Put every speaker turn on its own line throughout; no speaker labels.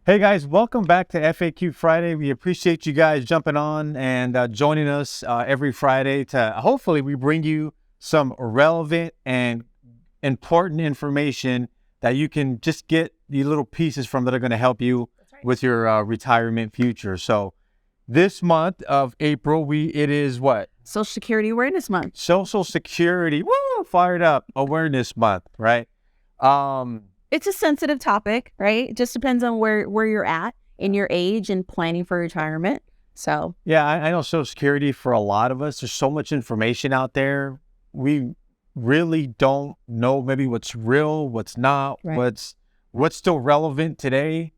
Hey guys, welcome back to FAQ Friday. We appreciate you guys jumping on and joining us every Friday to hopefully we bring you some relevant and important information that you can just get the little pieces from that are going to help you with your retirement future. So this month of April, it is what?
Social Security Awareness Month.
Social Security, woo, fired up Awareness Month, right?
It's a sensitive topic, right? It just depends on where you're at in your age and planning for retirement. So
yeah, I know Social Security for a lot of us, there's so much information out there. We really don't know maybe what's real, what's not,
Right.
what's still relevant today.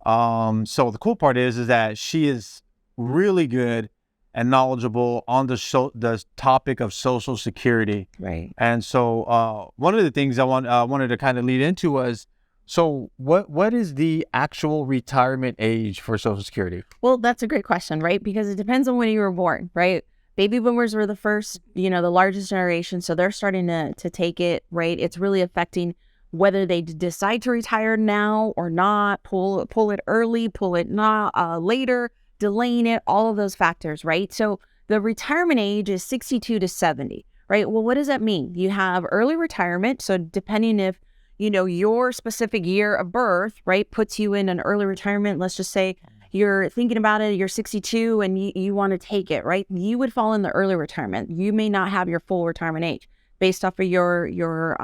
So the cool part is that she is really good and knowledgeable on the topic of Social Security.
right.
And so one of the things I wanted to kind of lead into was, so what is the actual retirement age for Social Security?
Well, that's a great question, right? Because it depends on when you were born, right? Baby boomers were the first, the largest generation. So they're starting to take it, right? It's really affecting whether they decide to retire now or not, pull it early, pull it not later, delaying it, all of those factors, right? So the retirement age is 62 to 70, right? Well, what does that mean? You have early retirement. So depending if, your specific year of birth, right, puts you in an early retirement. Let's just say you're thinking about it, you're 62 and you want to take it, right? You would fall in the early retirement. You may not have your full retirement age based off of your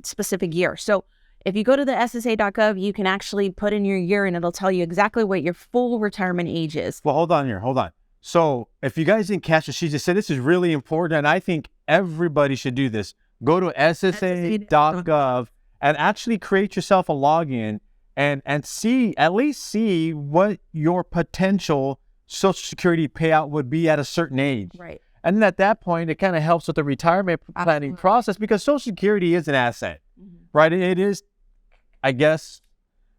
specific year. So if you go to the SSA.gov, you can actually put in your year and it'll tell you exactly what your full retirement age is.
Well, hold on. So if you guys didn't catch it, she just said this is really important, and I think everybody should do this. Go to SSA.gov and actually create yourself a login and at least see what your potential Social Security payout would be at a certain age.
Right.
And then at that point, it kind of helps with the retirement planning process, because Social Security is an asset, right? It is, I guess,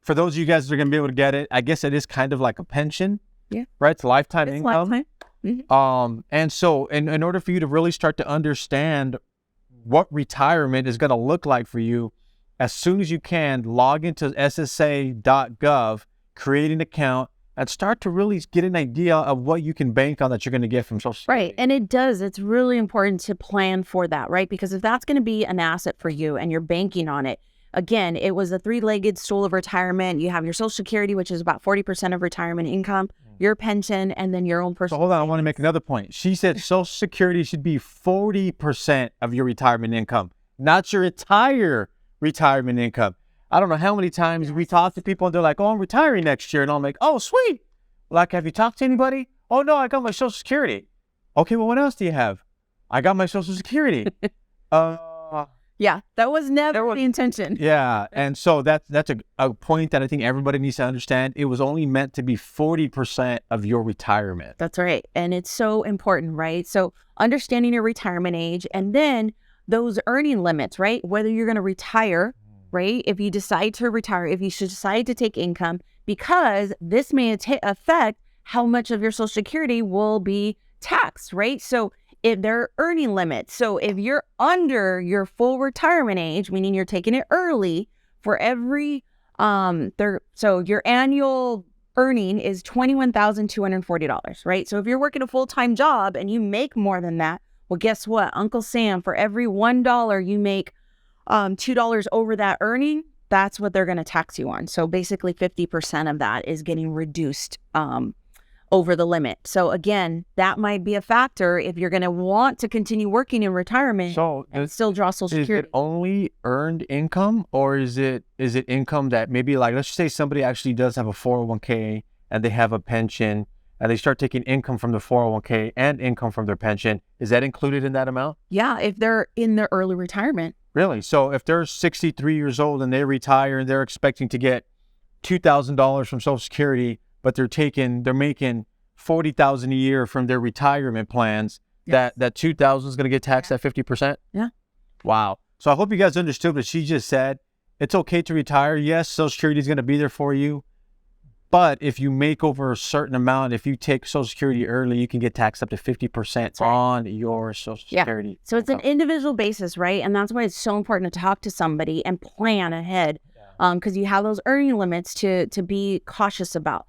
for those of you guys that are going to be able to get it, I guess it is kind of like a pension.
Yeah.
Right? It's lifetime
It's
income.
lifetime. Mm-hmm.
And so in order for you to really start to understand what retirement is going to look like for you, as soon as you can, log into SSA.gov, create an account, and start to really get an idea of what you can bank on that you're going to get from Social Security.
Right. And it's really important to plan for that, right? Because if that's going to be an asset for you and you're banking on it, again, it was a three-legged stool of retirement. You have your Social Security, which is about 40% of retirement income, your pension, and then your own
So
personal.
hold on, I want to make another point. She said Social Security should be 40% of your retirement income, not your entire retirement income. I don't know how many times we talk to people and they're like, oh, I'm retiring next year. And I'm like, oh, sweet. Like, have you talked to anybody? Oh, no, I got my Social Security. Okay, well, what else do you have? I got my Social Security.
Yeah, that was never the intention.
Yeah, and so that's a point that I think everybody needs to understand. It was only meant to be 40% of your retirement.
That's right. And it's so important, right? So understanding your retirement age and then those earning limits, right? Whether you're going to retire, right? If you decide to retire, if you should decide to take income, because this may affect how much of your Social Security will be taxed, right? So if there are earning limits, so if you're under your full retirement age, meaning you're taking it early, for every so your annual earning is $21,240, right? So if you're working a full-time job and you make more than that, well, guess what? Uncle Sam, for every $1 you make $2 over that earning, that's what they're going to tax you on. So basically 50% of that is getting reduced over the limit. So again, that might be a factor if you're going to want to continue working in retirement and still draw Social Security.
Is it only earned income, or is it income that maybe, like, let's just say somebody actually does have a 401k and they have a pension and they start taking income from the 401k and income from their pension. Is that included in that amount?
Yeah, if they're in their early retirement.
Really? So if they're 63 years old and they retire and they're expecting to get $2,000 from Social Security, but they're making $40,000 a year from their retirement plans,
Yes.
that $2,000 is going to get taxed at 50%?
Yeah.
Wow. So I hope you guys understood what she just said. It's okay to retire. Yes, Social Security is going to be there for you. But if you make over a certain amount, if you take Social Security early, you can get taxed up to 50% on your Social Security.
So it's an individual basis, right? And that's why it's so important to talk to somebody and plan ahead because you have those earning limits to be cautious about.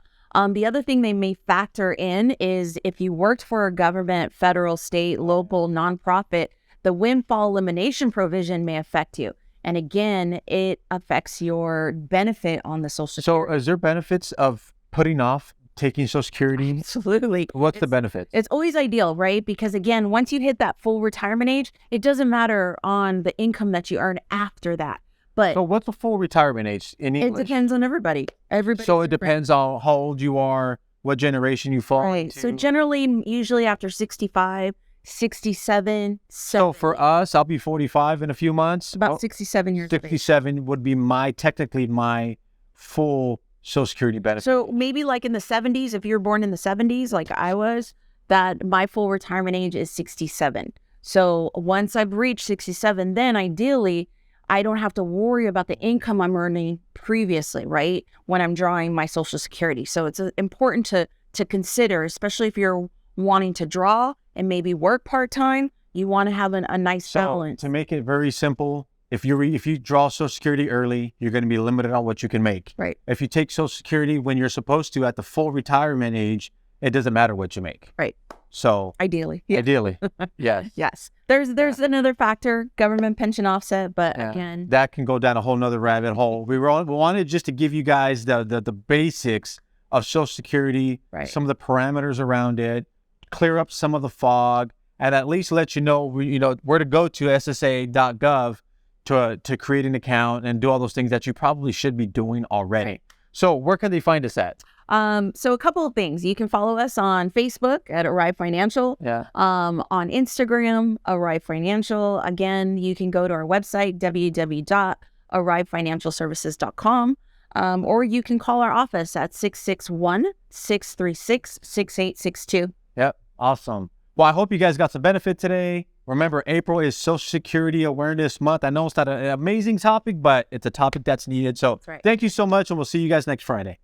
The other thing they may factor in is if you worked for a government, federal, state, local, nonprofit, the windfall elimination provision may affect you. And again, it affects your benefit on the Social Security.
So is there benefits of putting off taking Social Security?
Absolutely.
What's the benefit?
It's always ideal, right? Because again, once you hit that full retirement age, it doesn't matter on the income that you earn after that. But
So what's the full retirement age in
it
English?
depends on everybody. Everybody.
So it depends on how old you are, what generation you fall
Right.
into.
So generally, usually after 65, 67,
So for us, I'll be 45 in a few months.
about
Oh,
67 years of age.
67 would be technically my full Social Security benefit.
So maybe like in the 70s, if you're born in the 70s, like I was, that my full retirement age is 67. So once I've reached 67, then ideally, I don't have to worry about the income I'm earning previously, right? When I'm drawing my Social Security. So it's important to consider, especially if you're wanting to draw and maybe work part-time, you want to have a nice balance.
To make it very simple, if you draw Social Security early, you're going to be limited on what you can make.
Right.
If you take Social Security when you're supposed to at the full retirement age, it doesn't matter what you make.
Right.
So
Ideally. Yeah.
ideally, yes.
Yes. There's another factor, government pension offset, but
Yeah.
again,
That can go down a whole nother rabbit hole. We wanted just to give you guys the basics of Social Security,
Right.
some of the parameters around it, clear up some of the fog, and at least let you know where to go to SSA.gov to create an account and do all those things that you probably should be doing already.
Right.
So where can they find us at?
so a couple of things. You can follow us on Facebook at Arrive Financial.
Yeah.
On Instagram, Arrive Financial. Again, you can go to our website, www.arrivefinancialservices.com. Or you can call our office at 661-636-6862.
Yep. Awesome. Well, I hope you guys got some benefit today. Remember, April is Social Security Awareness Month. I know it's not an amazing topic, but it's a topic that's needed. So
That's right.
Thank you so much, and we'll see you guys next Friday.